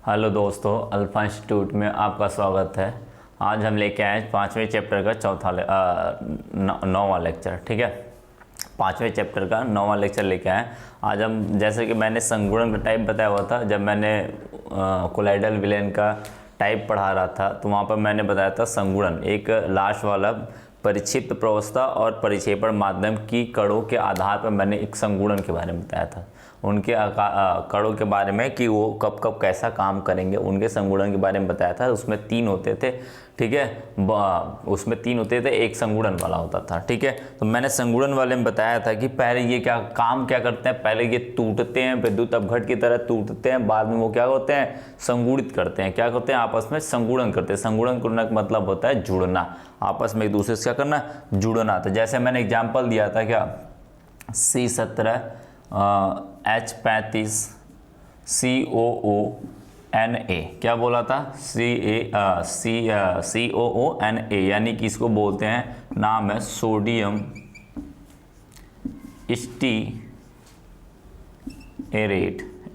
Hello दोस्तों, alpha institute में आपका स्वागत है। आज हम लेके आए पाँचवें चैप्टर का नौवां लेक्चर। ठीक है, पाँचवें चैप्टर का नौवां लेक्चर लेके आए। आज हम, जैसे कि मैंने संगुणन का टाइप बताया हुआ था, जब मैंने कोलाइडल विलेन का टाइप पढ़ा रहा था तो वहाँ पर मैंने बताया था संगुणन एक लास्ट वाला परिक्षिप्त प्रवस्था और परिक्षेपण माध्यम की कणों के आधार पर मैंने एक संगुणन के बारे में बताया था, उनके कणों के बारे में कि वो कब कब कैसा काम करेंगे, उनके संगुणन के बारे में बताया था। उसमें 3 होते थे। ठीक है, उसमें 3 होते थे, एक संगुणन वाला होता था। ठीक है, तो मैंने संगुणन वाले में बताया था कि पहले ये क्या करते हैं, पहले ये टूटते हैं, विद्युत अपघट की तरह टूटते हैं, बाद में वो क्या होते हैं, संगुणित करते हैं। क्या करते हैं, आपस में संगुणन करते हैं। संगुणन करने का मतलब होता है जुड़ना, आपस में एक दूसरे से क्या करना, जुड़ना। तो जैसे मैंने एग्जाम्पल दिया था, क्या C17 H35 COONA, क्या बोला था, COONA, यानी कि इसको बोलते हैं, नाम है सोडियम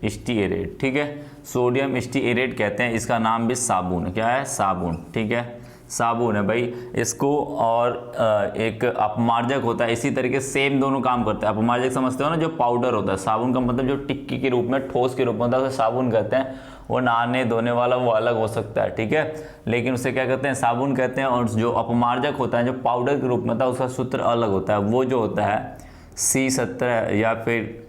स्टीएरेट। ठीक है, सोडियम स्टीएरेट कहते हैं। इसका नाम भी साबुन, क्या है, साबुन। ठीक है, साबुन है भाई इसको। और एक अपमार्जक होता है, इसी तरीके सेम दोनों काम करते हैं। अपमार्जक समझते हो ना, जो पाउडर होता है। साबुन का मतलब जो टिक्की के रूप में, ठोस के रूप में होता है, उसे साबुन कहते हैं। वो नहाने धोने वाला वो अलग हो सकता है, ठीक है, लेकिन उसे क्या कहते हैं, साबुन कहते हैं। और जो अपमार्जक होता है, जो पाउडर के रूप में था, उसका सूत्र अलग होता है। वो जो होता है C17, या फिर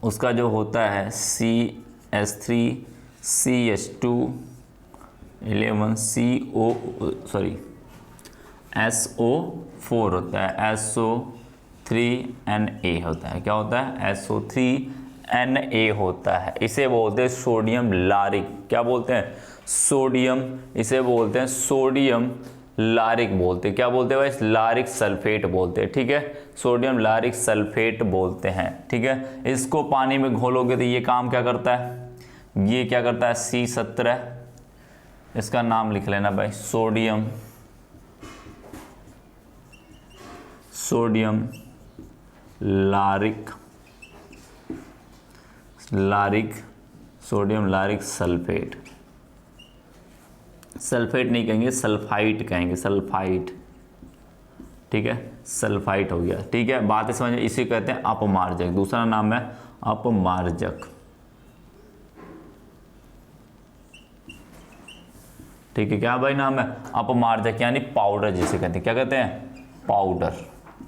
उसका जो होता है SO4 होता है, SO3Na होता है। क्या होता है, SO3Na होता है। इसे बोलते हैं सोडियम लारिक। क्या बोलते हैं, सोडियम, इसे बोलते हैं सोडियम लारिक बोलते हैं। क्या बोलते हैं भाई, लारिक सल्फेट बोलते हैं। ठीक है, सोडियम लारिक सल्फेट बोलते हैं। ठीक है, इसको पानी में घोलोगे तो ये काम क्या करता है, ये क्या करता है, C17, इसका नाम लिख लेना भाई, सोडियम लारिक सोडियम लारिक सल्फेट। सल्फेट नहीं कहेंगे, सल्फाइट कहेंगे, सल्फाइट। ठीक है, सल्फाइट हो गया। ठीक है, बात समझ में। इसे कहते हैं अपमार्जक। दूसरा नाम है अपमार्जक। ठीक है, क्या भाई नाम है, अपमार्जक, यानी पाउडर जिसे कहते हैं। क्या कहते हैं, पाउडर।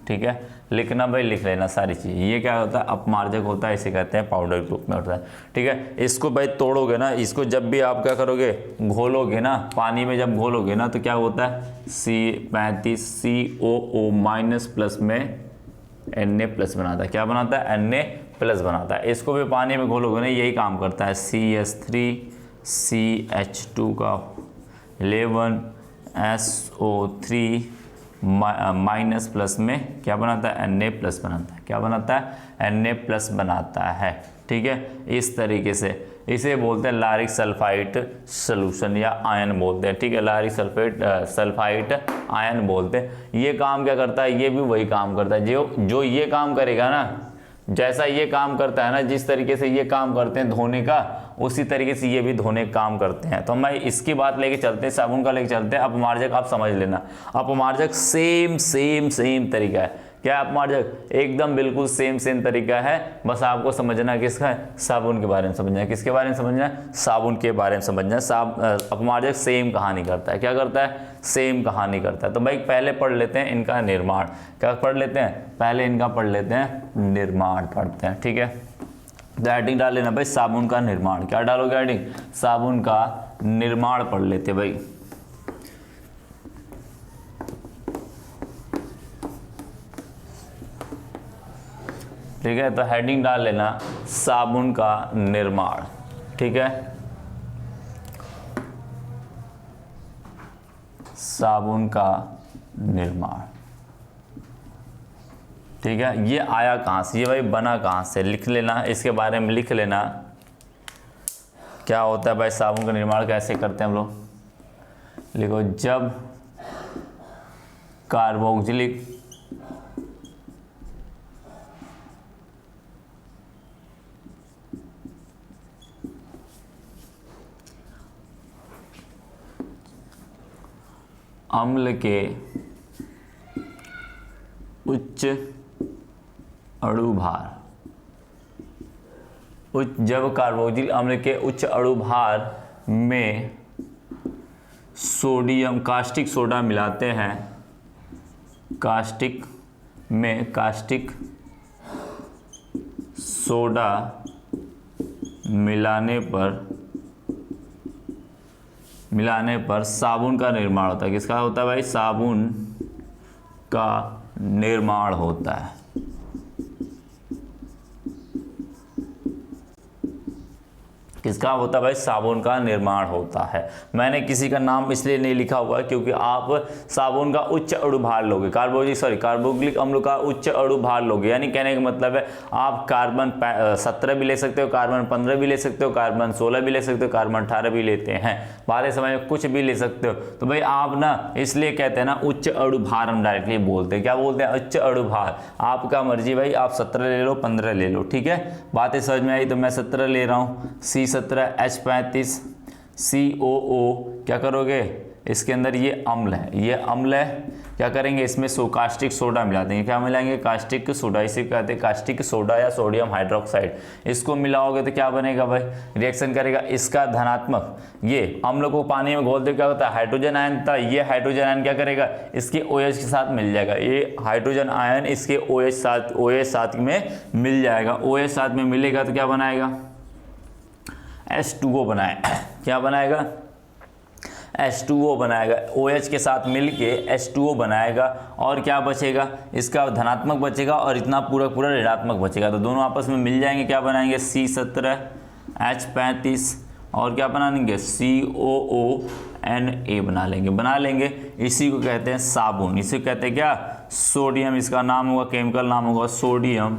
ठीक है, लिखना भाई, लिख लेना सारी चीज़। ये क्या होता है, अपमार्जक होता है, इसे कहते हैं पाउडर के रूप में होता है। ठीक है, इसको भाई तोड़ोगे ना, इसको जब भी आप क्या करोगे, घोलोगे ना, पानी में जब घोलोगे ना, तो क्या होता है, C35 COO माइनस प्लस में Na प्लस बनाता है। क्या बनाता है, Na प्लस बनाता है। इसको भी पानी में घोलोगे ना, यही काम करता है। CH3CH2 का 11 SO3 माइनस प्लस में क्या बनाता है, Na प्लस बनाता है। क्या बनाता है, Na प्लस बनाता है। ठीक है, इस तरीके से इसे बोलते हैं लारिक सल्फाइट सोल्यूशन, या आयन बोलते हैं। ठीक है, लारिक सल्फाइट आयन बोलते हैं। ये काम क्या करता है, ये भी वही काम करता है। जो ये काम करेगा ना, जैसा ये काम करता है ना, जिस तरीके से ये काम करते हैं धोने का, उसी तरीके से ये भी धोने का काम करते हैं। तो मैं इसकी बात लेके चलते हैं, साबुन का लेके चलते हैं। अपमार्जक आप समझ लेना, अपमार्जक सेम तरीका है। क्या है अपमार्जक, एकदम बिल्कुल सेम तरीका है। बस आपको समझना किसका है, साबुन के बारे में समझना है। किसके बारे में समझना है, साबुन के बारे में समझना है। अपमार्जक सेम कहानी करता है। क्या करता है, सेम कहानी करता है। तो भाई पहले पढ़ लेते हैं इनका निर्माण। क्या पढ़ लेते हैं, पहले इनका पढ़ लेते हैं, निर्माण पढ़ते हैं। ठीक है, तो हेडिंग डाल लेना भाई, साबुन का निर्माण। क्या डालोगे हेडिंग, साबुन का निर्माण पढ़ लेते भाई। ठीक है, तो हेडिंग डाल लेना, साबुन का निर्माण। ठीक है, साबुन का निर्माण। ठीक है, ये आया कहाँ से, ये भाई बना कहाँ से, लिख लेना, इसके बारे में लिख लेना। क्या होता है भाई, साबुन का निर्माण कैसे करते हैं हम लोग, लिखो, जब कार्बोक्जिलिक अम्ल के उच्च अणुभार, जब कार्बोक्सिलिक अम्ल के उच्च अणुभार में सोडियम कास्टिक सोडा मिलाते हैं, कास्टिक सोडा मिलाने पर साबुन का निर्माण होता है। किसका होता है भाई? साबुन का निर्माण होता है। किसका होता है भाई? साबुन का निर्माण होता है। मैंने किसी का नाम इसलिए नहीं लिखा हुआ क्योंकि आप साबुन का उच्च अणुभार लोगे, कार्बोक्सिलिक अम्ल का उच्च अणुभार लोगे, यानी कहने का मतलब है आप कार्बन 17 भी ले सकते हो, कार्बन 15 भी ले सकते हो, कार्बन 16 भी ले सकते हो, कार्बन 18 भी लेते हैं, बातें समझ में, कुछ भी ले सकते हो। तो भाई आप ना इसलिए कहते हैं ना उच्च अणुभार, हम डायरेक्टली बोलते हैं, क्या बोलते हैं? उच्च अणुभार। आपका मर्जी भाई, आप 17 ले लो, 15 ले लो, ठीक है। बातें समझ में आई? तो मैं 17 ले रहा हूँ, C17, H35, COO, क्या करोगे? इसके अंदर ये अम्ल है, ये अम्ल है, क्या करेंगे? इसमें कास्टिक सोडा मिला देंगे। क्या मिलाएंगे? कास्टिक सोडा, इसे कहते हैं कास्टिक सोडा या सोडियम हाइड्रोक्साइड। इसको मिलाओगे तो क्या बनेगा भाई? रिएक्शन करेगा, इसका धनात्मक, ये अम्ल को पानी में घोलते क्या होता है? हाइड्रोजन आयन था, ये हाइड्रोजन आयन क्या करेगा? इसके OH के साथ मिल जाएगा, ये हाइड्रोजन आयन इसके OH साथ में मिल जाएगा। OH साथ में मिलेगा तो क्या बनाएगा? H2O बनाएगा। क्या बनाएगा? H2O बनाएगा, OH के साथ मिलके H2O बनाएगा, और क्या बचेगा? इसका धनात्मक बचेगा और इतना पूरा पूरा ऋणात्मक बचेगा, तो दोनों आपस में मिल जाएंगे। क्या बनाएंगे? C17, H35 और क्या बना लेंगे? COONA बना लेंगे। इसी को कहते हैं साबुन, इसे कहते हैं क्या? सोडियम, इसका नाम होगा, केमिकल नाम होगा सोडियम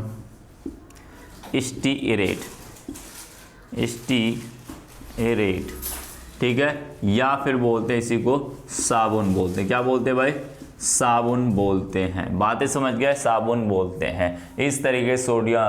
स्टीएरेट, ठीक है। या फिर बोलते हैं इसी को साबुन बोलते हैं। क्या बोलते हैं भाई? साबुन बोलते हैं। बातें समझ गए? साबुन बोलते हैं। इस तरीके से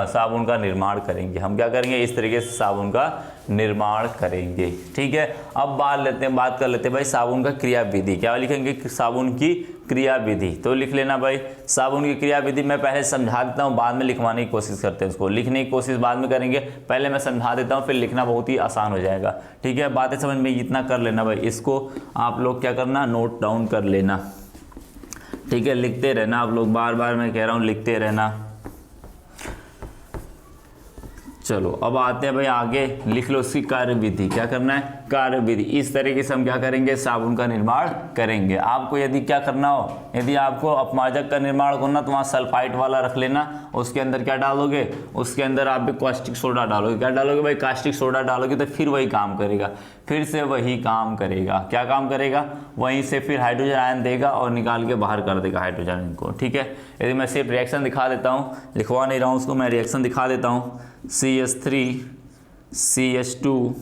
साबुन का निर्माण करेंगे हम। क्या करेंगे? इस तरीके से साबुन का निर्माण करेंगे, ठीक है। अब बात कर लेते हैं भाई साबुन का क्रिया विधि। क्या लिखेंगे? साबुन की क्रिया विधि। तो लिख लेना भाई, साबुन की क्रिया विधि मैं पहले समझा देता हूँ, बाद में लिखवाने की कोशिश करते हैं, उसको लिखने की कोशिश बाद में करेंगे, पहले मैं समझा देता हूँ, फिर लिखना बहुत ही आसान हो जाएगा, ठीक है। बातें समझ में इतना कर लेना भाई, इसको आप लोग क्या करना? नोट डाउन कर लेना, ठीक है। लिखते रहना आप लोग, बार बार मैं कह रहा हूँ लिखते रहना। चलो अब आते हैं भाई आगे, लिख लो उसकी कार्य विधि। क्या करना है? कार्य विधि। इस तरीके से हम क्या करेंगे? साबुन का निर्माण करेंगे। आपको यदि क्या करना हो, यदि आपको अपमार्जक का निर्माण करना तो वहाँ सल्फाइड वाला रख लेना। उसके अंदर क्या डालोगे? उसके अंदर आप भी कास्टिक सोडा डालोगे। क्या डालोगे भाई? कास्टिक सोडा डालोगे तो फिर वही काम करेगा, फिर से वही काम करेगा। क्या काम करेगा? वहीं से फिर हाइड्रोजन आयन देगा और निकाल के बाहर कर देगा हाइड्रोजन आयन को, ठीक है। यदि मैं सिर्फ रिएक्शन दिखा देता हूँ, लिखवा नहीं रहा हूँ उसको, मैं रिएक्शन दिखा देता हूँ। CH3 CH2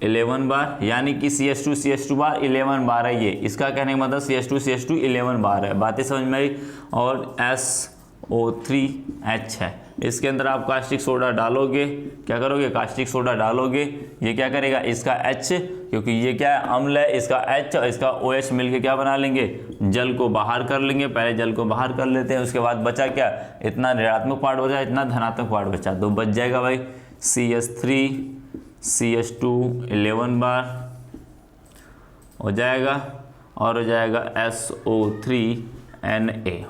11 बार, यानी कि CH2 बार 11 बार है ये। इसका कहने का मतलब CH2 11 बार है। बातें समझ में आई। और SO3H है, इसके अंदर आप कास्टिक सोडा डालोगे। क्या करोगे? कास्टिक सोडा डालोगे। ये क्या करेगा? इसका H, क्योंकि ये क्या है? अम्ल है, इसका H और इसका OH मिलके क्या बना लेंगे? जल को बाहर कर लेंगे। पहले जल को बाहर कर लेते हैं, उसके बाद बचा क्या? इतना ऋणात्मक पार्ट बचा, इतना धनात्मक पार्ट बचा, तो बच जाएगा भाई CH3 CH2 11 बार हो जाएगा, और हो जाएगा SO3Na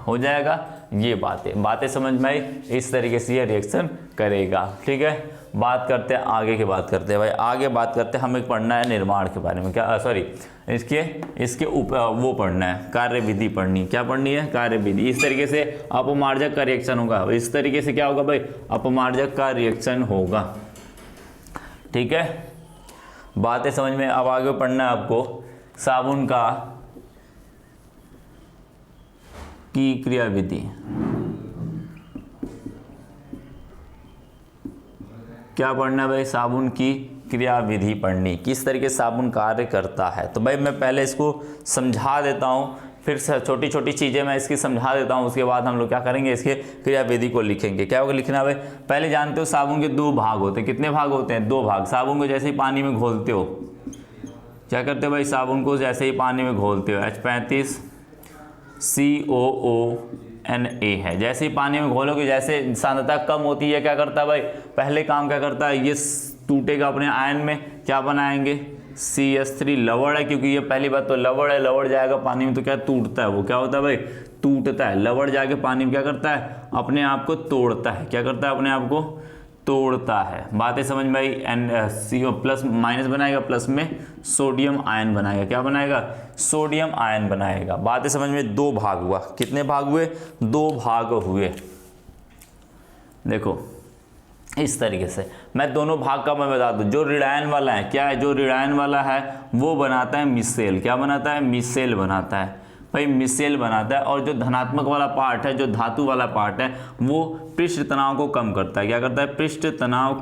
हो जाएगा। ये बातें समझ में आई। इस तरीके से ये रिएक्शन करेगा, ठीक है। बात करते हैं आगे की, बात करते हैं भाई आगे, बात करते हैं हमें पढ़ना है निर्माण के बारे में। क्या सॉरी, इसके ऊपर वो पढ़ना है, कार्य विधि पढ़नी। क्या पढ़नी है? कार्य विधि। इस तरीके से अपमार्जक का रिएक्शन होगा। इस तरीके से क्या होगा भाई? अपमार्जक का रिएक्शन होगा, ठीक है। बातें समझ में। अब आगे पढ़ना है आपको साबुन का की क्रिया विधि। क्या पढ़ना है भाई? साबुन की क्रिया विधि पढ़नी, किस तरीके से साबुन कार्य करता है। तो भाई मैं पहले इसको समझा देता हूँ, फिर छोटी छोटी चीज़ें मैं इसकी समझा देता हूँ, उसके बाद हम लोग क्या करेंगे? इसके क्रिया विधि को लिखेंगे। क्या होगा लिखना भाई? पहले जानते हो साबुन के 2 भाग होते हैं। कितने भाग होते हैं? 2 भाग। साबुन को जैसे ही पानी में घोलते हो, क्या करते हो भाई, साबुन को जैसे ही पानी में घोलते हो, H35 COONA है, जैसे ही पानी में घोलोगे जैसे सांद्रता कम होती है क्या करता है भाई, पहले काम क्या करता है, ये टूटेगा अपने आयन में, क्या बनाएंगे CH3, लवण है क्योंकि ये पहली बात तो लवण है, लवण जाएगा पानी में तो क्या टूटता है, वो क्या होता है भाई, टूटता है। लवण जाके पानी में क्या करता है, अपने आप को तोड़ता है, क्या करता है, अपने आप को तोड़ता है। बातें समझ में आई। CO प्लस माइनस बनाएगा, प्लस में सोडियम आयन बनाएगा, क्या बनाएगा, सोडियम आयन बनाएगा। बातें समझ में, 2 भाग हुआ, कितने भाग हुए, 2 भाग हुए। देखो इस तरीके से मैं दोनों भाग का मैं बता दूं, जो ऋणायन वाला है क्या है, जो ऋणायन वाला है वो बनाता है मिसेल, क्या बनाता है, मिसेल बनाता है भाई, मिसेल बनाता है। और जो धनात्मक वाला पार्ट है, जो धातु वाला पार्ट है, वो पृष्ठ तनाव को कम करता है, क्या करता है, पृष्ठ तनाव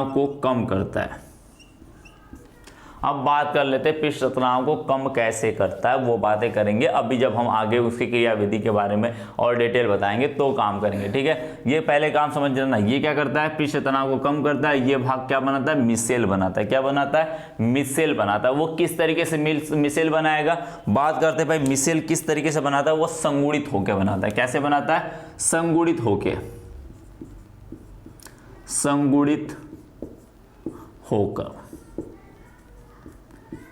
को कम करता है। अब बात कर लेते हैं पृष्ठ तनाव को कम कैसे करता है, वो बातें करेंगे अभी जब हम आगे उसकी क्रियाविधि के बारे में और डिटेल बताएंगे तो काम करेंगे, ठीक है। ये पहले काम समझ लेना, ये क्या करता है, पृष्ठ तनाव को कम करता है। ये भाग क्या बनाता है, मिसेल बनाता है, क्या बनाता है, मिसेल बनाता है। वो किस तरीके से मिसेल बनाएगा, बात करते हैं भाई मिसेल किस तरीके से बनाता है, वो संगुणित होकर बनाता है। कैसे बनाता है, संगुणित होकर, संगुणित होकर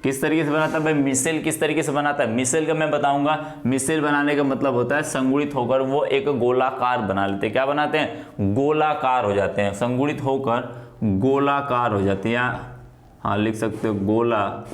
किस तरीके से बनाता है भाई, मिसेल किस तरीके से बनाता है, मिसेल का मैं बताऊंगा। मिसेल बनाने का मतलब होता है संगुणित होकर वो एक गोलाकार बना लेते हैं, क्या बनाते हैं, गोलाकार हो जाते हैं, संगुणित होकर गोलाकार हो जाते हैं, हाँ लिख सकते हो गोलाकार,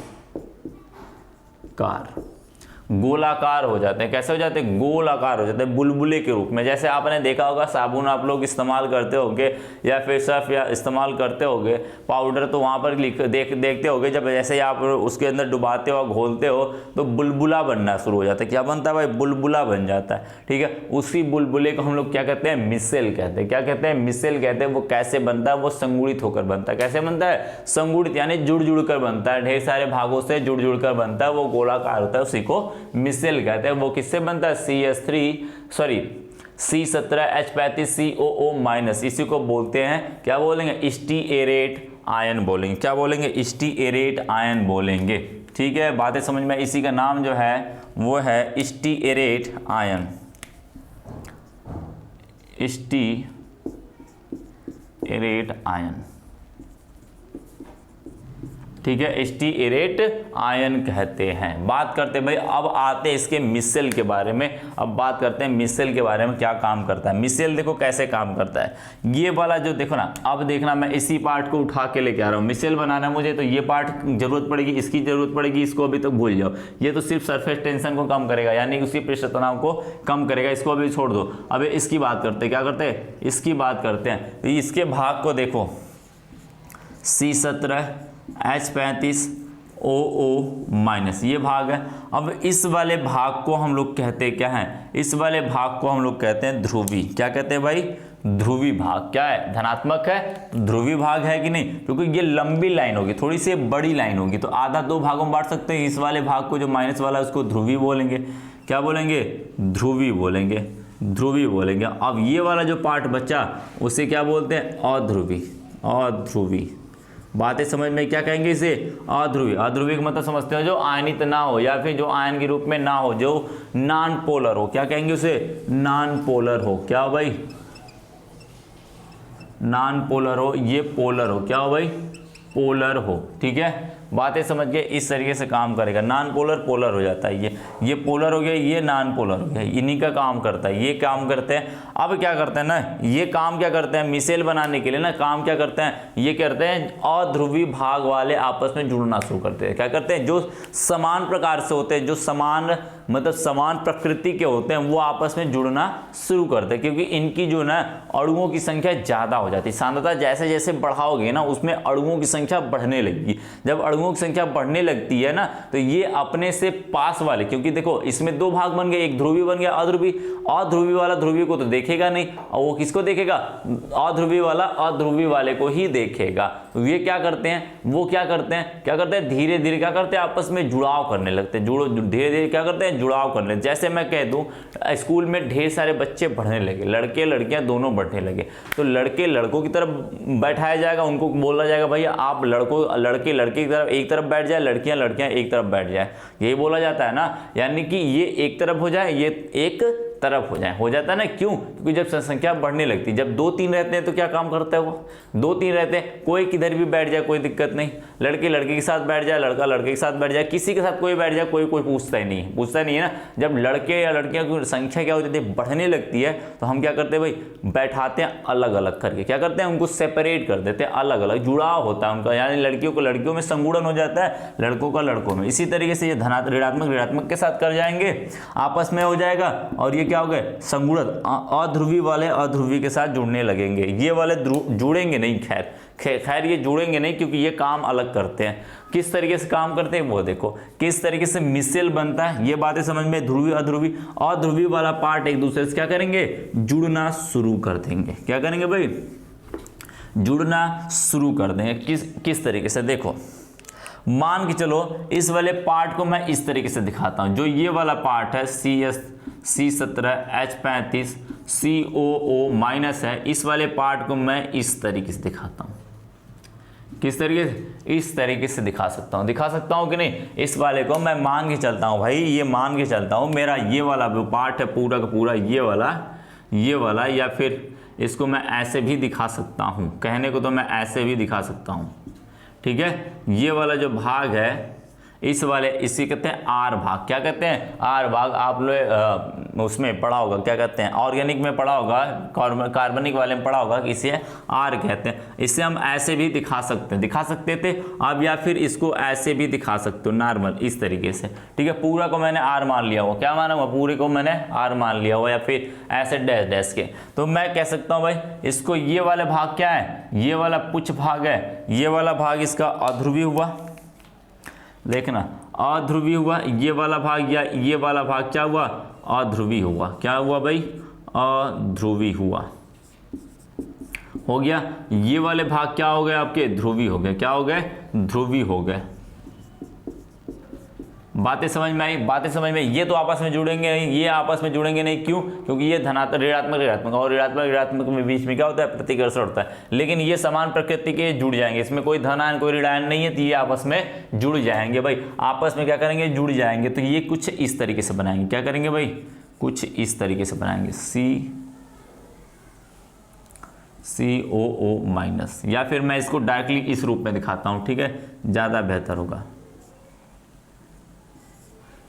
गोलाकार हो जाते हैं। कैसे हो जाते हैं, गोलाकार हो जाते हैं, बुलबुले के रूप में। जैसे आपने देखा होगा साबुन आप लोग इस्तेमाल करते होगे या फिर सर्फ या इस्तेमाल करते होगे, पाउडर, तो वहाँ पर देखते होगे जब जैसे ही आप उसके अंदर डुबाते हो घोलते हो तो बुलबुला बनना शुरू हो जाता है। क्या बनता है भाई, बुलबुला बन जाता है, ठीक है। उसी बुलबुले को हम लोग क्या कहते हैं, मिसेल कहते हैं। क्या कहते हैं, मिसेल कहते हैं। वो कैसे बनता है, वो संगुणित होकर बनता है। कैसे बनता है, संगुणित यानी जुड़ जुड़ कर बनता है, ढेर सारे भागों से जुड़ जुड़ कर बनता है, वो गोलाकार होता है, उसी को मिसेल कहते हैं। वो किससे बनता है, C17H35COO-, इसी को बोलते हैं, क्या बोलेंगे, स्टीएरेट आयन बोलेंगे। क्या बोलेंगे, स्टीएरेट आयन बोलेंगे, ठीक है। बातें समझ में, इसी का नाम जो है वो है स्टीएरेट आयन, स्टीएरेट आयन, ठीक है, स्टीएरेट आयन कहते हैं। बात करते हैं भाई, अब आते हैं इसके मिसेल के बारे में। अब बात करते हैं मिसेल के बारे में, क्या काम करता है मिसेल। देखो कैसे काम करता है, ये वाला जो देखो ना, अब देखना मैं इसी पार्ट को उठा के लेके आ रहा हूँ। मिसेल बनाना है मुझे तो ये पार्ट जरूरत पड़ेगी, इसकी जरूरत पड़ेगी, इसको अभी तक भूल जाओ। ये तो सिर्फ सरफेस टेंशन को कम करेगा, यानी उसी पृष्ठ तनाव को कम करेगा, इसको अभी छोड़ दो। अब इसकी बात करते हैं, क्या करते हैं, इसकी बात करते हैं। तो इसके भाग को देखो, C17H35OO-, ये भाग है। अब इस वाले भाग को हम लोग कहते हैं क्या है, इस वाले भाग को हम लोग कहते हैं ध्रुवी। क्या कहते हैं भाई, ध्रुवी भाग। क्या है, धनात्मक है तो ध्रुवी भाग है कि नहीं, क्योंकि ये लंबी लाइन होगी, थोड़ी सी बड़ी लाइन होगी, तो आधा 2 भागों में बांट सकते हैं। इस वाले भाग को जो माइनस वाला है उसको ध्रुवी बोलेंगे। क्या बोलेंगे, ध्रुवी बोलेंगे, ध्रुवी बोलेंगे। अब ये वाला जो पार्ट बचा उसे क्या बोलते हैं, अध्रुवी, अध्रुवी। बातें समझ में, क्या कहेंगे इसे, अध्रुवी। अध्रुवी का मतलब समझते हो, जो आयनित ना हो या फिर जो आयन के रूप में ना हो, जो नॉन पोलर हो। क्या कहेंगे उसे, नॉन पोलर हो। क्या हो भाई, नॉन पोलर हो, ये पोलर हो। क्या हो भाई, पोलर हो, ठीक है। बातें समझ के इस तरीके से काम करेगा। नॉन पोलर पोलर हो जाता है, ये पोलर हो गया, ये नॉन पोलर हो गया, इन्हीं का काम करता है, ये काम करते हैं। अब क्या करते हैं ना, ये काम क्या करते हैं, मिसेल बनाने के लिए ना काम क्या करते हैं, ये करते हैं अध्रुवी भाग वाले आपस में जुड़ना शुरू करते हैं। क्या करते हैं, जो समान प्रकार से होते हैं, जो समान मतलब समान प्रकृति के होते हैं, वो आपस में जुड़ना शुरू करते हैं, क्योंकि इनकी जो ना अणुओं की संख्या ज़्यादा हो जाती है। सांद्रता जैसे जैसे बढ़ाओगे ना, उसमें अणुओं की संख्या बढ़ने लगेगी। जब वर्गों की संख्या बढ़ने लगती है ना, तो ये अपने से पास वाले, क्योंकि देखो इसमें दो भाग बन गए, एक ध्रुवी बन गया अध्रुवी, अध्रुवी वाला ध्रुवी को तो देखेगा नहीं, और वो किसको देखेगा, अध्रुवी वाला अध्रुवी वाले को ही देखेगा। तो ये क्या करते हैं, वो क्या करते हैं धीरे धीरे क्या करते हैं, आपस में जुड़ाव करने लगते हैं, धीरे धीरे क्या करते हैं, जुड़ाव करने। जैसे मैं कह दूं स्कूल में ढेर सारे बच्चे बढ़ने लगे, लड़के लड़कियां दोनों बढ़ने लगे, तो लड़के लड़कों की तरफ बैठाया जाएगा, उनको बोला जाएगा भैया आप लड़के लड़के की तरफ एक तरफ बैठ जाए, लड़कियां लड़कियां एक तरफ बैठ जाए, यही बोला जाता है ना। यानी कि ये एक तरफ हो जाए, ये एक तरफ हो जाता है ना। क्यों? क्योंकि जब संख्या बढ़ने लगती है, जब 2-3 रहते हैं तो क्या काम करता है वो, 2-3 रहते हैं, कोई किधर भी बैठ जाए कोई दिक्कत नहीं, लड़के लड़के के साथ बैठ जाए, लड़का लड़के के साथ बैठ जाए, किसी के साथ कोई बैठ जाए, कोई पूछता ही नहीं है ना। जब लड़के या लड़कियां की संख्या क्या होती है, बढ़ने लगती है, तो हम क्या करते हैं भाई, बैठाते हैं अलग अलग करके, क्या करते हैं, उनको सेपरेट कर देते हैं, अलग अलग जुड़ाव होता है उनका, यानी लड़कियों को लड़कियों में संगुणन हो जाता है, लड़कों का लड़कों में। इसी तरीके से ये ऋणात्मक के साथ कर जाएंगे, आपस में हो जाएगा, और ये क्या हो गए, संगुणित, अध्रुवी वाले अध्रुवी के साथ जुड़ने लगेंगे। ये वाले जुड़ेंगे नहीं, खैर ये जुड़ेंगे नहीं, क्योंकि ये काम अलग करते हैं। किस तरीके से काम करते हैं वो देखो, किस तरीके से मिसेल बनता है, ये बातें समझ में। ध्रुवी अध्रुवी, अध्रुवी वाला पार्ट एक दूसरे से क्या करेंगे, जुड़ना शुरू कर देंगे। क्या करेंगे भाई, जुड़ना शुरू कर देंगे। किस तरीके से, देखो मान के चलो इस वाले पार्ट को मैं इस तरीके से दिखाता हूं, जो ये वाला पार्ट है C17 H35 COO माइनस है, इस वाले पार्ट को मैं इस तरीके से दिखाता हूं। किस तरीके से, इस तरीके से दिखा सकता हूं कि नहीं। इस वाले को मैं मान के चलता हूं भाई, ये मान के चलता हूं, मेरा ये वाला जो पार्ट है पूरा का पूरा ये वाला, या फिर इसको मैं ऐसे भी दिखा सकता हूं, कहने को तो मैं ऐसे भी दिखा सकता हूं, ठीक है। ये वाला जो भाग है, इस वाले इसी कहते हैं आर भाग। क्या कहते हैं, आर भाग। आप लोग उसमें पढ़ा होगा, क्या कहते हैं, ऑर्गेनिक में पढ़ा होगा, कार्बनिक वाले में पढ़ा होगा कि इसे आर कहते हैं। इसे हम ऐसे भी दिखा सकते थे अब, या फिर इसको ऐसे भी दिखा सकते हो नॉर्मल, इस तरीके से, ठीक है। पूरा को मैंने आर मान लिया हुआ, क्या माना हुआ, पूरे को मैंने आर मान लिया हुआ, या फिर ऐसे डैश डैश के। तो मैं कह सकता हूँ भाई, इसको ये वाला भाग क्या है, ये वाला पुच्छ भाग है, ये वाला भाग इसका अध्रुवी हुआ, देखना अध्रुवी हुआ, ये वाला भाग या ये वाला भाग क्या हुआ, अध्रुवी हुआ। क्या हुआ भाई, अध्रुवी हुआ, हो गया। ये वाले भाग क्या हो गए आपके, ध्रुवी हो गए। क्या हो गए, ध्रुवी हो गए। बातें समझ में आई, बातें समझ में। ये तो आपस में जुड़ेंगे नहीं, ये आपस में जुड़ेंगे नहीं, क्यों, क्योंकि ये ऋणात्मक और ऋणात्मक में बीच में क्या होता है, प्रतिकर्षण होता है। लेकिन ये समान प्रकृति के जुड़ जाएंगे, इसमें कोई धन आयन कोई ऋण आयन नहीं है, तो ये आपस में जुड़ जाएंगे भाई, आपस में क्या करेंगे, जुड़ जाएंगे। तो ये कुछ इस तरीके से बनाएंगे, क्या करेंगे भाई, कुछ इस तरीके से बनाएंगे, COO माइनस, या फिर मैं इसको डायरेक्टली इस रूप में दिखाता हूं, ठीक है, ज़्यादा बेहतर होगा।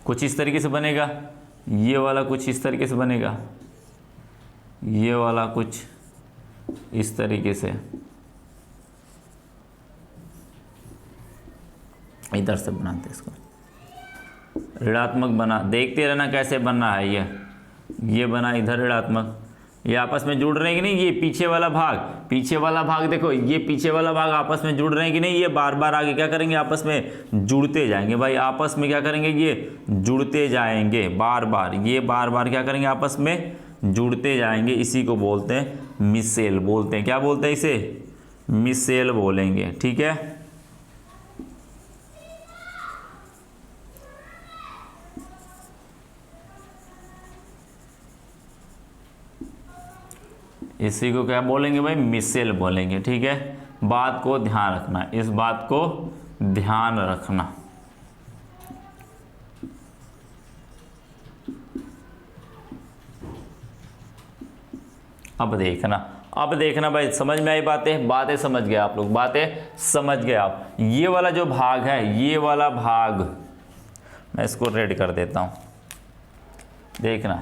कुछ इस तरीके से बनेगा, ये वाला कुछ इस तरीके से बनेगा, ये वाला कुछ इस तरीके से, इधर से बनाते इसको, ऋणात्मक बना, देखते रहना कैसे बनना है। ये बना इधर ऋणात्मक, ये आपस में जुड़ रहे हैं कि नहीं, ये पीछे वाला भाग देखो, ये पीछे वाला भाग आपस में जुड़ रहे हैं कि नहीं, ये बार बार आगे क्या करेंगे, आपस में जुड़ते जाएंगे भाई, आपस में क्या करेंगे, ये जुड़ते जाएंगे बार बार, ये बार बार क्या करेंगे, आपस में जुड़ते जाएंगे। इसी को बोलते हैं मिसेल, बोलते हैं, क्या बोलते हैं इसे, मिसेल बोलेंगे, ठीक है। इसी को क्या बोलेंगे भाई, मिसेल बोलेंगे, ठीक है। बात को ध्यान रखना, इस बात को ध्यान रखना। अब देखना भाई, समझ में आई बातें समझ गए आप लोग, बातें समझ गए आप। ये वाला जो भाग है, ये वाला भाग मैं इसको रेड कर देता हूं, देखना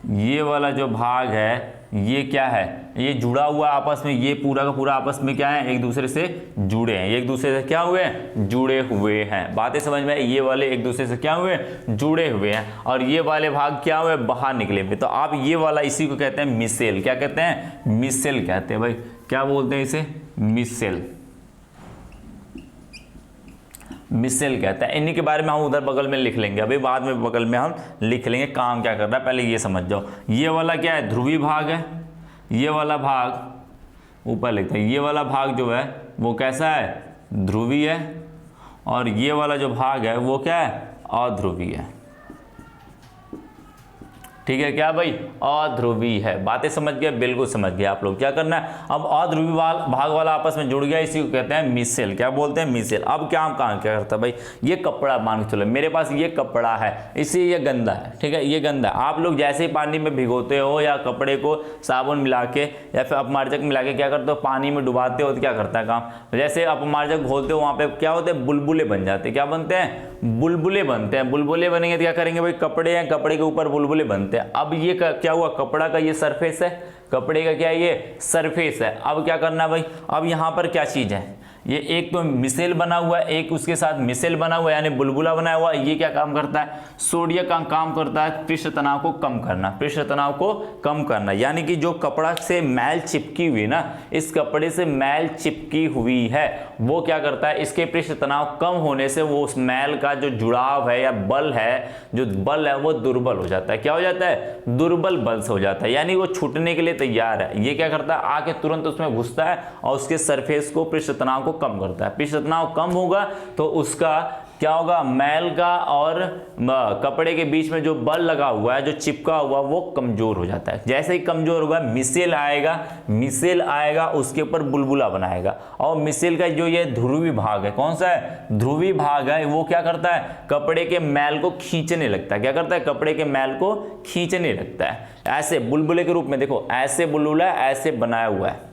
ये वाला जो भाग है, ये क्या है, ये जुड़ा हुआ आपस में, ये पूरा का पूरा आपस में क्या है, एक दूसरे से जुड़े हैं, एक दूसरे से क्या हुए हैं, जुड़े हुए हैं। बातें समझ में, ये वाले एक दूसरे से क्या हुए, जुड़े हुए हैं, और ये वाले भाग क्या हुए, बाहर निकले हुए। तो आप ये वाला, इसी को कहते हैं मिसेल। क्या कहते हैं, मिसेल कहते हैं भाई, क्या बोलते हैं इसे, मिसेल। मिसेल कहता है। इन्हीं के बारे में हम उधर बगल में लिख लेंगे, अभी बाद में बगल में हम लिख लेंगे काम क्या कर रहा है, पहले ये समझ जाओ। ये वाला क्या है, ध्रुवीय भाग है, ये वाला भाग ऊपर लिखते हैं, ये वाला भाग जो है वो कैसा है, ध्रुवीय है, और ये वाला जो भाग है वो क्या है, अध्रुवीय है। ठीक है क्या भाई, अध्रुवीय है। बातें समझ गए, बिल्कुल समझ गए आप लोग। क्या करना है, अब अध्रुवीय भाग वाला आपस में जुड़ गया, इसी को कहते हैं मिसेल। क्या बोलते हैं, मिसेल। अब क्या हम काम क्या करता है भाई, ये कपड़ा मान के चलो, मेरे पास ये कपड़ा है, इसी ये गंदा है, ठीक है, ये गंदा है। आप लोग जैसे ही पानी में भिगोते हो या कपड़े को साबुन मिला के या फिर अपमार्जक मिला के क्या करते हो, पानी में डुबाते हो, तो क्या करता है काम, जैसे अपमार्जक घोलते हो वहाँ पे क्या होते हैं, बुलबुले बन जाते हैं। क्या बनते हैं, बुलबुले बनते हैं। बुलबुले बनेंगे तो क्या करेंगे भाई, कपड़े हैं, कपड़े के ऊपर बुलबुले बनते हैं। अब ये क्या हुआ, कपड़ा का ये सरफेस है, कपड़े का क्या है, ये सरफेस है। अब क्या करना भाई, अब यहाँ पर क्या चीज़ है, ये एक तो मिसेल बना हुआ है, एक उसके साथ मिसेल बना हुआ है, यानी बुलबुला बना हुआ है। ये क्या काम करता है, सोडियम का काम करता है पृष्ठ तनाव को कम करना, पृष्ठ तनाव को कम करना। यानी कि जो कपड़ा से मैल चिपकी हुई ना, इस कपड़े से मैल चिपकी हुई है, वो क्या करता है, इसके पृष्ठ तनाव कम होने से वो उस मैल का जो जुड़ाव है या बल है, जो बल है वो दुर्बल हो जाता है। क्या हो जाता है, दुर्बल बल से हो जाता है, यानी वो छूटने के लिए तैयार है। ये क्या करता है, आके तुरंत उसमें घुसता है और उसके सरफेस को, पृष्ठ तनाव को कम करता है। पृष्ठ तनाव कम होगा तो उसका क्या होगा, मैल का और कपड़े के बीच में जो बल लगा हुआ है, जो चिपका हुआ, वो कमजोर हो जाता है। जैसे ही कमजोर होगा, मिसेल आएगा, मिसेल आएगा उसके ऊपर बुलबुला बनाएगा। और मिसेल का जो ये ध्रुवीय भाग है, कौन सा है, ध्रुवीय भाग है, वो क्या करता है, कपड़े के मैल को खींचने लगता है। क्या करता है, कपड़े के मैल को खींचने लगता है, ऐसे बुलबुले के रूप में। देखो ऐसे बुलबुला ऐसे बनाया हुआ है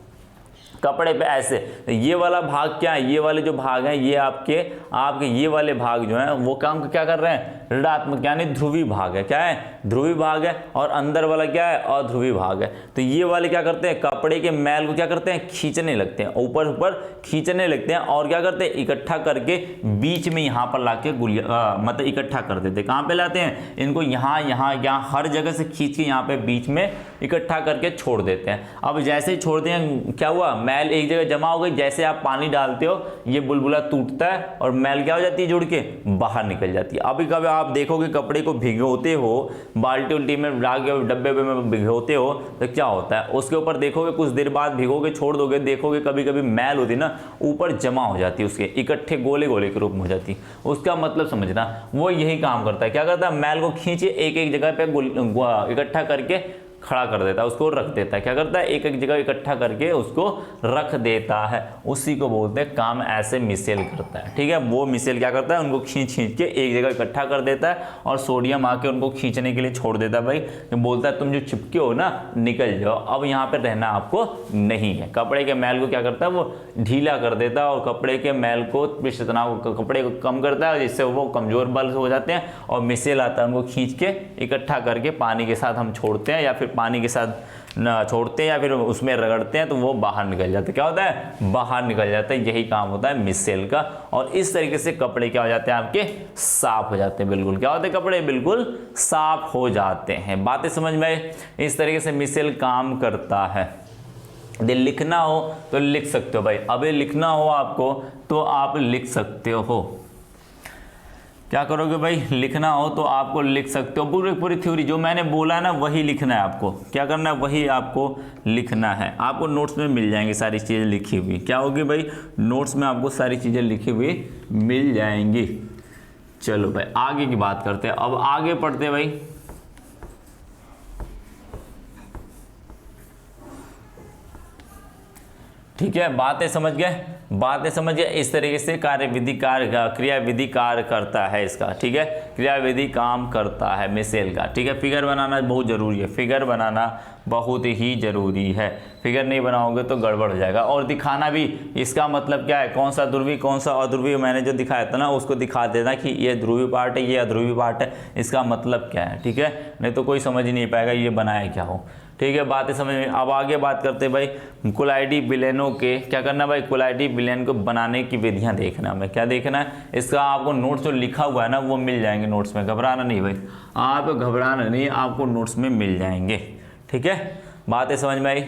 कपड़े पे ऐसे। ये वाला भाग क्या है, ये वाले जो भाग हैं, ये आपके ये वाले भाग जो हैं वो काम क्या कर रहे हैं, ऋणात्मक, यानी ध्रुवीय भाग है। क्या है, ध्रुवीय भाग है। और अंदर वाला क्या है, अध्रुवीय भाग है। तो ये वाले क्या करते हैं, कपड़े के मैल को क्या करते हैं, खींचने लगते हैं, ऊपर ऊपर खींचने लगते हैं। और क्या करते हैं, इकट्ठा करके बीच में यहाँ पर लाके मतलब इकट्ठा कर देते हैं। कहाँ पे लाते हैं इनको, यहाँ यहाँ यहाँ हर जगह से खींच के यहाँ पे बीच में इकट्ठा करके छोड़ देते हैं। अब जैसे ही छोड़ते हैं, क्या हुआ, मैल एक जगह जमा हो गई। जैसे आप पानी डालते हो, ये बुलबुला टूटता है और मैल क्या हो जाती है, जुड़ के बाहर निकल जाती है। अभी कभी आप देखोगे कपड़े को भिगोते हो, बाल्टी उल्टी में डाल के डब्बे में भिगोते हो, तो क्या होता है, उसके ऊपर देखोगे कुछ देर बाद भिगोगे, छोड़ दोगे, देखोगे कभी कभी मैल होती ना ऊपर जमा हो जाती है, उसके इकट्ठे गोले गोले के रूप में हो जाती है। उसका मतलब समझना, वो यही काम करता है। क्या करता है, मैल को खींचे एक एक जगह पे इकट्ठा करके खड़ा कर देता है, उसको रख देता है। क्या करता है, एक एक जगह इकट्ठा करके उसको रख देता है। उसी को बोलते हैं काम ऐसे मिसेल करता है। ठीक है, वो मिसेल क्या करता है, उनको खींच खींच के एक जगह इकट्ठा कर देता है और सोडियम आके उनको खींचने के लिए छोड़ देता है। भाई बोलता है तुम जो चिपके हो ना, निकल जाओ, अब यहाँ पे रहना आपको नहीं है। कपड़े के मैल को क्या करता है, वो ढीला कर देता है और कपड़े के मैल को, पृष्ठ तनाव कपड़े को कम करता है, जिससे वो कमजोर बल हो जाते हैं। और मिसेल आता है, उनको खींच के इकट्ठा करके पानी के साथ हम छोड़ते हैं, या फिर पानी के साथ ना छोड़ते हैं, या फिर उसमें रगड़ते हैं, तो वो बाहर निकल जाते हैं। क्या होता है, बाहर निकल जाता है। यही काम होता है मिसेल का। और इस तरीके से कपड़े क्या हो जाते हैं, आपके साफ हो जाते हैं। बिल्कुल क्या होते हैं, कपड़े बिल्कुल साफ हो जाते हैं। बातें समझ में आई, इस तरीके से मिसेल काम करता है। यदि लिखना हो तो लिख सकते हो भाई, अभी लिखना हो आपको तो आप लिख सकते हो। क्या करोगे भाई, लिखना हो तो आपको लिख सकते हो। पूरी पूरी थ्योरी जो मैंने बोला है ना, वही लिखना है आपको। क्या करना है, वही आपको लिखना है। आपको नोट्स में मिल जाएंगी सारी चीज़ें लिखी हुई। क्या होगी भाई, नोट्स में आपको सारी चीज़ें लिखी हुई मिल जाएंगी। चलो भाई आगे की बात करते हैं। अब आगे पढ़ते हैं भाई। ठीक है, बातें समझ गए, बातें समझ गए। इस तरीके से कार्यविधि क्रियाविधि कार्य करता है इसका। ठीक है, क्रियाविधि काम करता है मिसेल का। ठीक है, फिगर बनाना बहुत ज़रूरी है, फिगर बनाना बहुत ही ज़रूरी है। फिगर नहीं बनाओगे तो गड़बड़ हो जाएगा। और दिखाना भी, इसका मतलब क्या है, कौन सा ध्रुवीय कौन सा अध्रुवीय, मैंने जो दिखाया था ना उसको दिखा देना कि ये ध्रुवीय पार्ट है, ये अध्रुवीय पार्ट है, इसका मतलब क्या है। ठीक है, नहीं तो कोई समझ ही नहीं पाएगा ये बनाया क्या हो। ठीक है, बातें समझ में। अब आगे बात करते हैं भाई कोलाइडी विलेनों के। क्या करना भाई, कोलाइडी विलेन को बनाने की विधियां देखना है। क्या देखना है, इसका आपको नोट्स जो लिखा हुआ है ना वो मिल जाएंगे नोट्स में। घबराना नहीं भाई, आप घबराना नहीं, आपको नोट्स में मिल जाएंगे। ठीक है, बातें समझ में आई।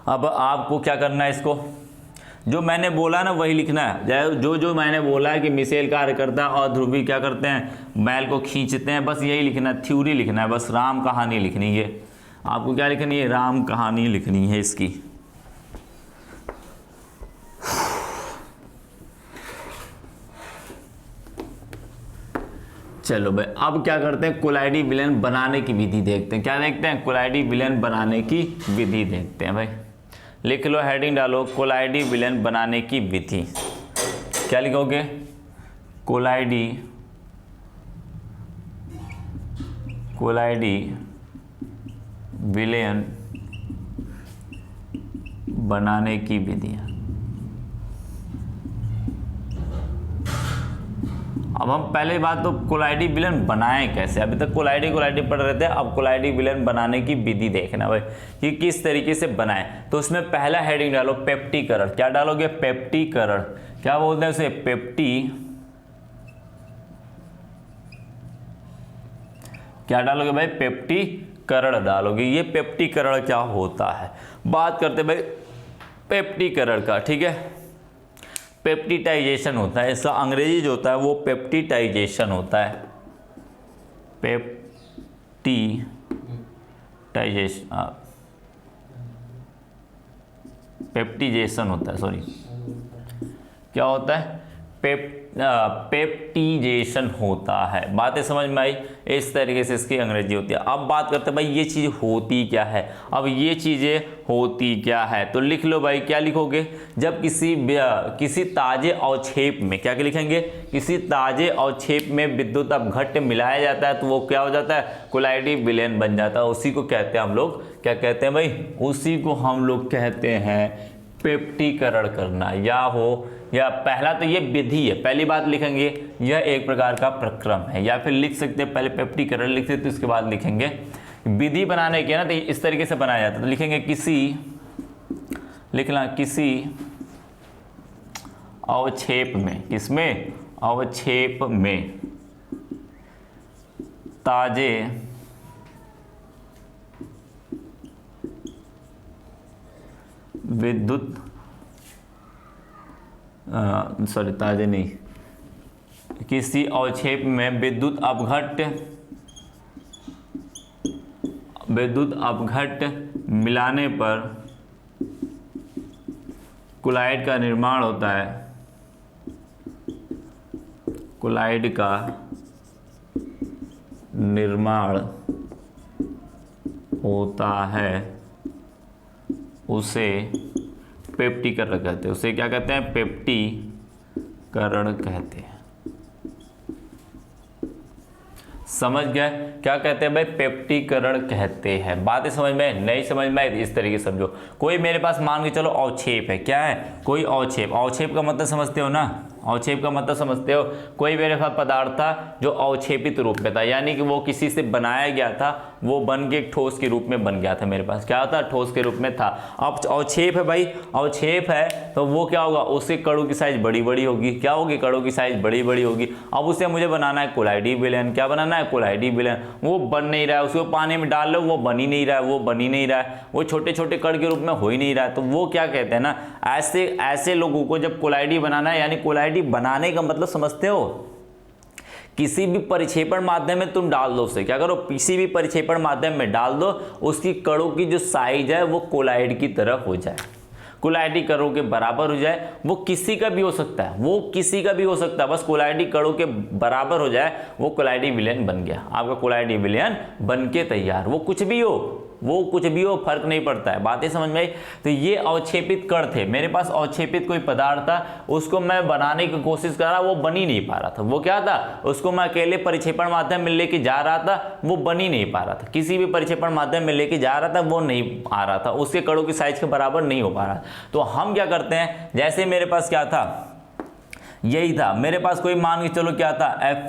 अब आपको क्या करना है, इसको जो मैंने बोला ना वही लिखना है। जो मैंने बोला है कि मिशेल कार्य करता है और ध्रुवी क्या करते हैं, बैल को खींचते हैं, बस यही लिखना है, थ्योरी लिखना है, बस राम कहानी लिखनी है। आपको क्या लिखनी है, राम कहानी लिखनी है इसकी। चलो भाई, अब क्या करते हैं, कोलाइडी विलेन बनाने की विधि देखते हैं। क्या देखते हैं, कोलाइडी विलेन बनाने की विधि देखते हैं भाई। लिख लो, हेडिंग डालो, कोलाइडी विलेन बनाने की विधि। क्या लिखोगे, कोलाइडी विलेन बनाने की विधियां। अब हम पहले बात तो कोलाइडी विलेन बनाएं कैसे, अभी तक कोलाइडी पढ़ रहे थे, अब कोलाइडी विलेन बनाने की विधि देखना भाई कि किस तरीके से बनाएं। तो उसमें पहला हेडिंग डालो, पेप्टीकरण। क्या डालोगे, पेप्टीकरण। क्या बोलते हैं उसे, क्या डालोगे भाई, पेप्टीकरण डालोगे। ये पेप्टीकरण क्या होता है, बात करते भाई पेप्टीकरण का, ठीक है। पेप्टिटाइजेशन होता है, इसका अंग्रेजी जो होता है वो पेप्टिटाइजेशन होता है, पेप्टिजेशन होता है, सॉरी क्या होता है, पेप्टिजेशन होता है। बातें समझ में आई, इस तरीके से इसकी अंग्रेजी होती है। अब बात करते हैं भाई ये चीज़ होती क्या है। अब ये चीज़ें होती क्या है, तो लिख लो भाई, क्या लिखोगे, जब किसी ताजे अवक्षेप में, क्या लिखेंगे, किसी ताजे अवक्षेप में विद्युत अपघट्य मिलाया जाता है तो वो क्या हो जाता है, कोलाइडी विलेन बन जाता है। उसी को कहते हैं हम लोग, क्या कहते हैं भाई, उसी को हम लोग कहते हैं पेप्टीकरण करना, या पहला तो ये विधि है, पहली बात लिखेंगे यह एक प्रकार का प्रक्रम है, या फिर लिख सकते हैं पहले पेप्टीकरण लिख सकते, उसके बाद लिखेंगे विधि बनाने के ना, तो इस तरीके से बनाया जाता है। तो लिखेंगे किसी अवक्षेप में, किसमें, अवक्षेप में ताजे विद्युत ताजे नहीं, किसी अवक्षेप में विद्युत अपघट्य मिलाने पर कोलाइड का निर्माण होता है, कोलाइड का निर्माण होता है, उसे पेप्टीकरण कहते हैं। उसे क्या कहते हैं, पेप्टीकरण कहते हैं। समझ गए क्या कहते हैं भाई, पेप्टीकरण कहते हैं। बातें समझ में नहीं, समझ में इस तरीके से समझो। कोई मेरे पास मान के चलो अवक्षेप है, क्या है, कोई अवक्षेप का मतलब समझते हो ना, अवक्षेप का मतलब समझते हो, कोई मेरे पास पदार्थ था जो अवक्षेपित रूप में था, यानी कि वो किसी से बनाया गया था, वो बन के एक ठोस के रूप में बन गया था, मेरे पास क्या था, ठोस के रूप में था। अब अवक्षेप है भाई, अवक्षेप है तो वो क्या होगा, उसके कणों की साइज बड़ी बड़ी होगी, क्या होगी, कणों की साइज बड़ी बड़ी होगी। अब उसे मुझे बनाना है कोलाइडी विलेन, क्या बनाना है, कोलाइडी विलेन। वो बन नहीं रहा है, उसको पानी में डाल लो, वो बन ही नहीं रहा है, वो छोटे छोटे कण के रूप में हो ही नहीं रहा है। तो वो क्या कहते हैं ना, ऐसे लोगों को जब कोलाइडी बनाना है, यानी कोलाइडी बनाने का मतलब समझते हो, किसी भी परिक्षेपण माध्यम में तुम डाल दो उसे, क्या करो, किसी भी परिक्षेपण माध्यम में डाल दो, उसकी कणों की जो साइज है वो कोलाइड की तरह हो जाए, कोलाइडी कणों के बराबर हो जाए। वो किसी का भी हो सकता है, बस कोलाइडी कणों के बराबर हो जाए, वो कोलाइडी विलेन बन गया, आपका कोलाइडी विलेन बन के तैयार। वो कुछ भी हो, फर्क नहीं पड़ता है। बातें समझ में आई। तो ये अवक्षेपित कण थे, मेरे पास अवक्षेपित कोई पदार्थ था, उसको मैं बनाने की कोशिश कर रहा, वो बन ही नहीं पा रहा था। वो क्या था, उसको मैं अकेले परिक्षेपण माध्यम में लेके जा रहा था, वो बन ही नहीं पा रहा था। किसी भी परिक्षेपण माध्यम में लेके जा रहा था, वो नहीं आ रहा था, उसके कणों की साइज के बराबर नहीं हो पा रहा। तो हम क्या करते हैं, जैसे मेरे पास क्या था, यही था, मेरे पास कोई मान के चलो क्या था,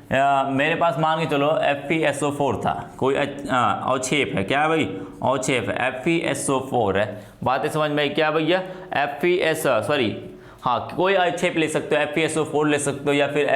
मेरे पास मान के चलो FeSO4 था, कोई अवक्षेप है, क्या है भाई, अवक्षेप है, FeSO4 है। बातें समझ में आई क्या भैया, कोई अवक्षेप ले सकते हो, FeSO4 ले सकते हो, या फिर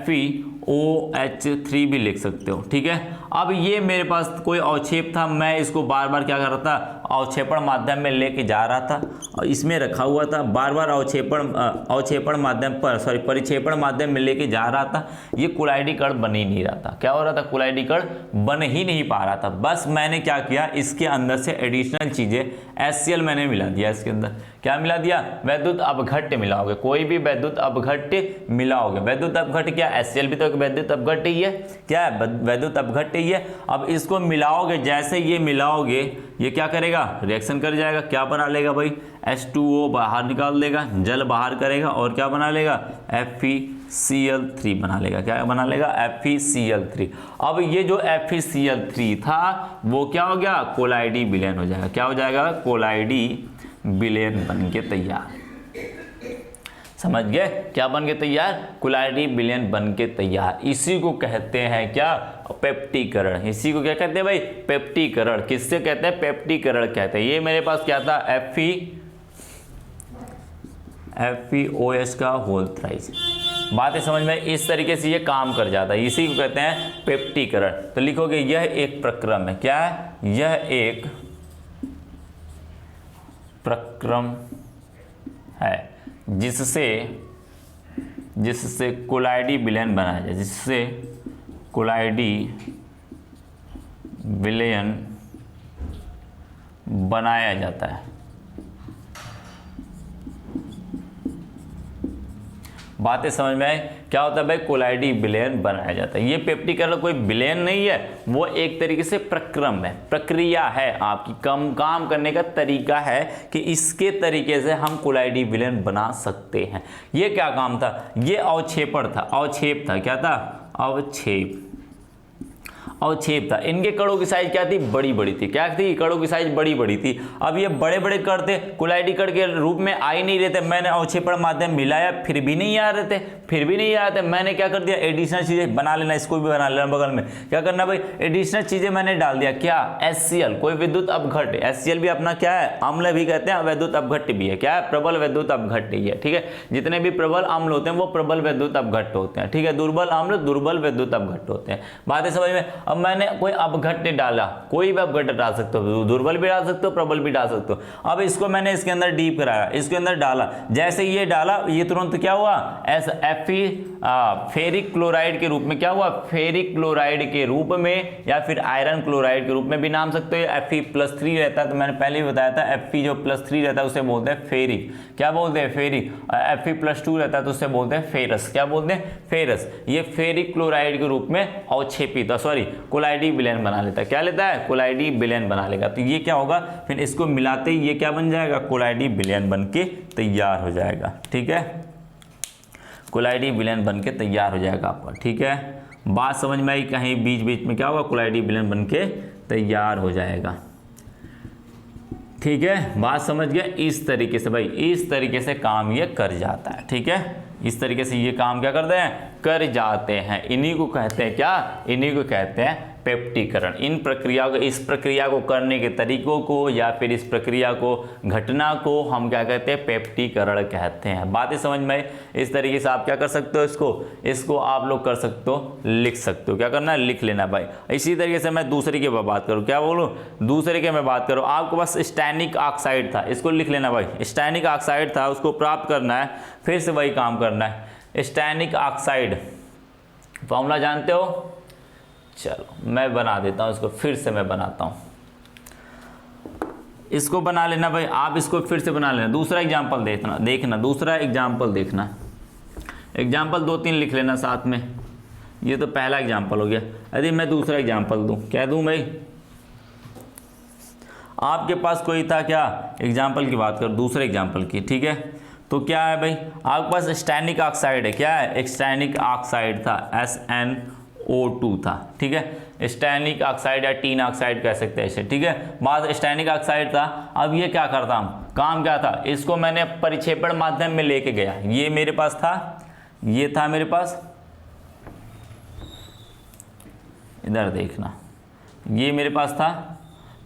FeOH3 भी लिख सकते हो, ठीक है। अब ये मेरे पास कोई अवक्षेप था, मैं इसको बार बार क्या कर रहा था, अवक्षेपण माध्यम में लेके जा रहा था और इसमें रखा हुआ था, बार बार अवक्षेपण माध्यम पर परिक्षेपण माध्यम में लेके जा रहा था। ये कोलाइडी कण बन ही नहीं रहा था। क्या हो रहा था, कोलाइडी कण बन ही नहीं पा रहा था। बस मैंने क्या किया, इसके अंदर से एडिशनल चीजें HCl मैंने मिला दिया। इसके अंदर क्या मिला दिया, वैद्युत अपघट्य मिलाओगे, कोई भी वैद्युत अपघट्य मिलाओगे। वैद्युत अपघट्य क्या, HCl भी तो एक वैद्युत अपघट्य ही है, क्या है, वैद्युत अपघट्य ही है। अब इसको मिलाओगे, जैसे ये मिलाओगे ये क्या करेगा, रिएक्शन कर जाएगा। क्या बना लेगा भाई, H2O बाहर निकाल देगा, जल बाहर करेगा और क्या बना लेगा, FeCl3 बना लेगा। क्या बना लेगा, FeCl3। अब ये जो FeCl3 था वो क्या हो गया, कोलाइडी विलयन हो जाएगा। क्या हो जाएगा, कोलाइडी विलयन बन के तैयार। समझ गए, क्या बन के तैयार, कोलाइडी विलयन बन के तैयार। इसी को कहते हैं क्या, पेप्टीकरण। इसी को क्या कहते हैं भाई, पेप्टीकरण। किससे कहते हैं, पेप्टीकरण कहते हैं। ये मेरे पास क्या था, FeOH का होल थ्राइस। बातें समझ में, इस तरीके से ये काम कर जाता है। इसी को कहते हैं पेप्टीकरण। तो लिखोगे यह एक प्रक्रम है। क्या है, यह एक प्रक्रम है जिससे कोलाइडी विलयन बनाया जाए, जिससे कोलाइडी विलयन बनाया जाता है। बातें समझ में आई, क्या होता है भाई, कोलाइडी विलयन बनाया जाता है। ये पेप्टीकरण कोई विलयन नहीं है, वो एक तरीके से प्रक्रम है, प्रक्रिया है, आपकी काम करने का तरीका है कि इसके तरीके से हम कोलाइडी विलयन बना सकते हैं। ये क्या काम था, ये अवक्षेपण था, अवक्षेप था। क्या था, अवक्षेप था। इनके कणों की साइज क्या थी, बड़ी बड़ी थी। क्या थी, कणों की साइज बड़ी बड़ी थी। अब ये बड़े बड़े कण थे, कोलाइडी कण के रूप में आ ही नहीं रहे थे। मैंने अवक्षेपण माध्यम मिलाया, फिर भी नहीं आ रहे थे, मैंने क्या कर दिया, एडिशनल चीजें बना लेना, इसको भी बना लेना बगल में। क्या करना भाई, एडिशनल चीजें मैंने डाल दिया। क्या, HCl, कोई विद्युत अपघट्य। HCl भी अपना क्या है, अम्ल भी कहते हैं, वैद्युत अपघट्य भी है। क्या है, प्रबल वैद्युत अपघट्य ही है। ठीक है, जितने भी प्रबल अम्ल होते हैं वो प्रबल वैद्युत अपघट्य होते हैं। ठीक है, दुर्बल अम्ल दुर्बल वैद्युत अपघट्य होते हैं। बातें समझ में। अब मैंने कोई अपघट्य डाला, कोई भी अपघट्य डाल सकते हो, दुर्बल भी डाल सकते हो, प्रबल भी डाल सकते हो। अब इसको मैंने इसके अंदर डीप कराया, इसके अंदर डाला, जैसे ये डाला, ये तुरंत क्या हुआ, फेरिक क्लोराइड के रूप में। क्या हुआ, फेरिक क्लोराइड के रूप में, या फिर आयरन क्लोराइड के रूप में भी नाम सकते हो। Fe+3 रहता है, तो मैंने पहले भी बताया था, Fe जो +3 रहता है उसे बोलते हैं फेरिक। क्या बोलते हैं, फेरिक। Fe+2 रहता है तो उससे बोलते हैं फेरस। क्या बोलते हैं, फेरस। ये फेरिक क्लोराइड के रूप में अवक्षेपित, कोलाइडी विलयन बना लेता है। क्या लेता है, कोलाइडी विलयन बना लेगा। तो ये क्या होगा, फिर इसको मिलाते ही ये क्या बन जाएगा, कोलाइडी विलयन बन के तैयार हो जाएगा। ठीक है, कोलाइडी विलयन बन के तैयार हो जाएगा आपका। ठीक है, बात समझ में आई, कहीं बीच बीच में क्या होगा, कोलाइडी विलयन बन के तैयार हो जाएगा। ठीक है, बात समझ गए। इस तरीके से भाई, इस तरीके से काम ये कर जाता है। ठीक है, इस तरीके से ये काम क्या करते हैं, कर जाते हैं। इन्हीं को कहते हैं क्या, इन्हीं को कहते हैं पेप्टीकरण। इन प्रक्रिया को, इस प्रक्रिया को करने के तरीकों को, या फिर इस प्रक्रिया को, घटना को हम क्या कहते हैं, पेप्टीकरण कहते हैं। बातें समझ में। इस तरीके से आप क्या कर सकते हो, इसको आप लोग कर सकते हो, लिख सकते हो। क्या करना है, लिख लेना भाई। इसी तरीके से मैं दूसरे की बात करूँ, क्या बोलूँ, दूसरे के मैं बात करूँ, आपको बस स्टैनिक ऑक्साइड था, इसको लिख लेना भाई। स्टैनिक ऑक्साइड था, उसको प्राप्त करना है, फिर से वही काम करना है। स्टैनिक ऑक्साइड फॉर्मूला जानते हो, चलो मैं बना देता हूँ इसको, फिर से मैं बनाता हूँ। इसको बना लेना भाई, आप इसको फिर से बना लेना। दूसरा एग्जाम्पल देखना, दूसरा एग्जाम्पल देखना। एग्जाम्पल 2-3 लिख लेना साथ में। ये तो पहला एग्जाम्पल हो गया। यदि मैं दूसरा एग्जाम्पल दूँ, क्या दूँ भाई, आपके पास कोई था क्या, एग्जाम्पल की बात करो, दूसरे एग्जाम्पल की। ठीक है, तो क्या है भाई, आपके पास स्टैनिक ऑक्साइड है। क्या है, स्टैनिक ऑक्साइड था, SnO2 था। ठीक है, स्टैनिक ऑक्साइड या टीन ऑक्साइड कह सकते हैं इसे। ठीक है, बात स्टैनिक ऑक्साइड था। अब ये क्या करता हूँ, काम क्या था, इसको मैंने परिक्षेपण माध्यम में लेके गया। ये मेरे पास था, ये था मेरे पास, इधर देखना, ये मेरे पास था।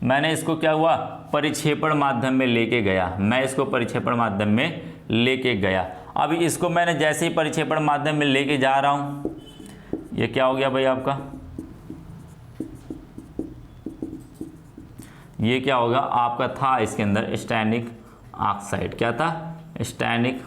मैंने इसको क्या हुआ, परिक्षेपण माध्यम में लेके गया। मैं इसको परिक्षेपण माध्यम में लेके गया। अब इसको मैंने जैसे ही परिक्षेपण माध्यम में लेके जा रहा हूँ, ये क्या हो गया भाई आपका, ये क्या होगा आपका था इसके अंदर स्टैनिक ऑक्साइड, क्या था, स्टैनिक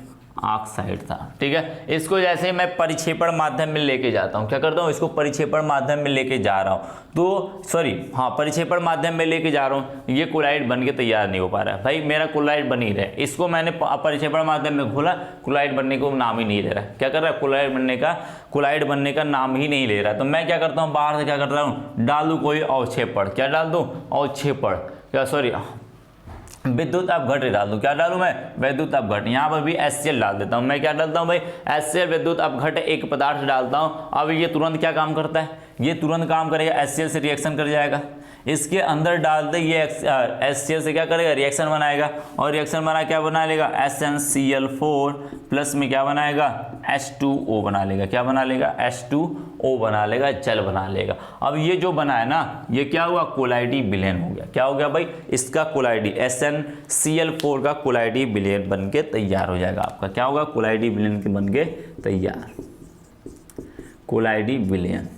ऑक्साइड था। ठीक है, इसको जैसे मैं परिक्षेपण माध्यम में लेके जाता हूँ, क्या करता हूँ, इसको परिक्षेपण माध्यम में लेके जा रहा हूँ, तो सॉरी हाँ परिक्षेपण माध्यम में लेके जा रहा हूँ, ये क्लोराइड बन के तैयार नहीं हो पा रहा है भाई, मेरा क्लोराइड बन ही रहा है, इसको मैंने परिक्षेपण माध्यम में खोला, क्लोराइड बनने को नाम ही नहीं ले रहा है। क्या कर रहा है, क्लोराइड बनने का नाम ही नहीं ले रहा है। तो मैं क्या करता हूँ, बाहर से क्या करता हूँ, डाल दूँ कोई अवक्षेपण, क्या डाल दूँ, अवक्षेपण, क्या सॉरी विद्युत अपघट्य डाल दूं, क्या डालूं मैं, विद्युत अपघट्य। यहाँ पर भी HCl डाल देता हूँ, मैं क्या डालता हूँ भाई, HCl विद्युत अपघट्य एक पदार्थ डालता हूँ। अब ये तुरंत क्या काम करता है, ये तुरंत काम करेगा, HCl से रिएक्शन कर जाएगा, इसके अंदर डाल दे, ये HCl से क्या करेगा, रिएक्शन बनाएगा, और रिएक्शन बना क्या बना लेगा, SnCl4 प्लस में क्या बनाएगा, H2O बना लेगा, क्या बना लेगा, H2O बना लेगा, जल बना लेगा। अब ये जो बना है ना, ये क्या हुआ, कोलाइडी विलयन हो गया। क्या हो गया भाई, इसका कोलाइडी SnCl4 का कोलाइडी विलयन बन के तैयार हो जाएगा आपका, क्या होगा, कोलाइडी विलयन के बन के तैयार, कोलाइडी विलयन।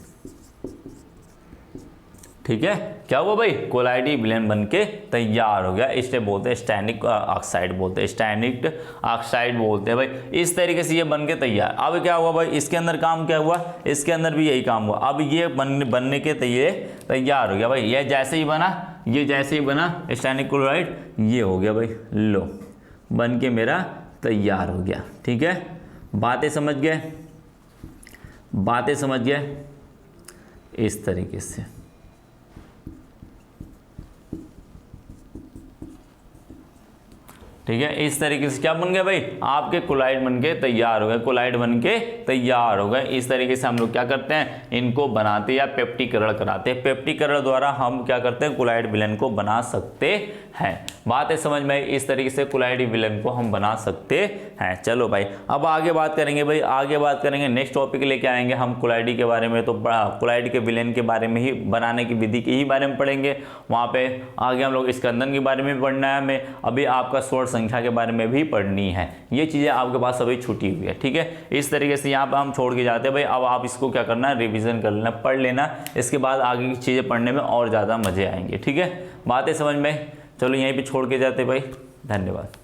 ठीक है, क्या हुआ भाई, कोलाइडी विलयन बन के तैयार हो गया। इससे बोलते हैं स्टैनिक ऑक्साइड, बोलते हैं स्टैनिक ऑक्साइड बोलते हैं भाई। इस तरीके से ये बन के तैयार। अब क्या हुआ भाई, इसके अंदर काम क्या हुआ, इसके अंदर भी यही काम हुआ। अब ये बनने के तैयार हो गया भाई। ये जैसे ही बना, ये जैसे ही बना स्टैनिक क्लोराइड, ये हो गया भाई, लो बन के मेरा तैयार हो गया। ठीक है, बातें समझ गए, बातें समझ गए, इस तरीके से। ठीक है, इस तरीके से क्या बन गया भाई, आपके कोलाइड बन के तैयार हो गए, कोलाइड बन के तैयार हो गए। इस तरीके से हम लोग क्या करते हैं, इनको बनाते या पेप्टीकरण कराते हैं। पेप्टीकरण द्वारा हम क्या करते हैं, कोलाइड विलयन को बना सकते हैं। बात है समझ में, इस तरीके से कोलाइड विलयन को हम बना सकते हैं। चलो भाई, अब आगे बात करेंगे भाई, आगे बात करेंगे, नेक्स्ट टॉपिक लेके आएंगे हम कोलाइडी के बारे में। तो कोलाइड के विलयन के बारे में ही, बनाने की विधि के ही बारे में पढ़ेंगे। वहाँ पे आगे हम लोग स्कंदन के बारे में पढ़ना है हमें, अभी आपका सोर्स संख्या के बारे में भी पढ़नी है। ये चीज़ें आपके पास अभी छुट्टी हुई है। ठीक है, इस तरीके से यहाँ पर हम छोड़ के जाते हैं भाई। अब आप इसको क्या करना है, रिवीजन कर लेना, पढ़ लेना, इसके बाद आगे की चीज़ें पढ़ने में और ज़्यादा मजे आएंगे। ठीक है, बातें समझ में। चलो यहीं पे छोड़ के जाते भाई, धन्यवाद।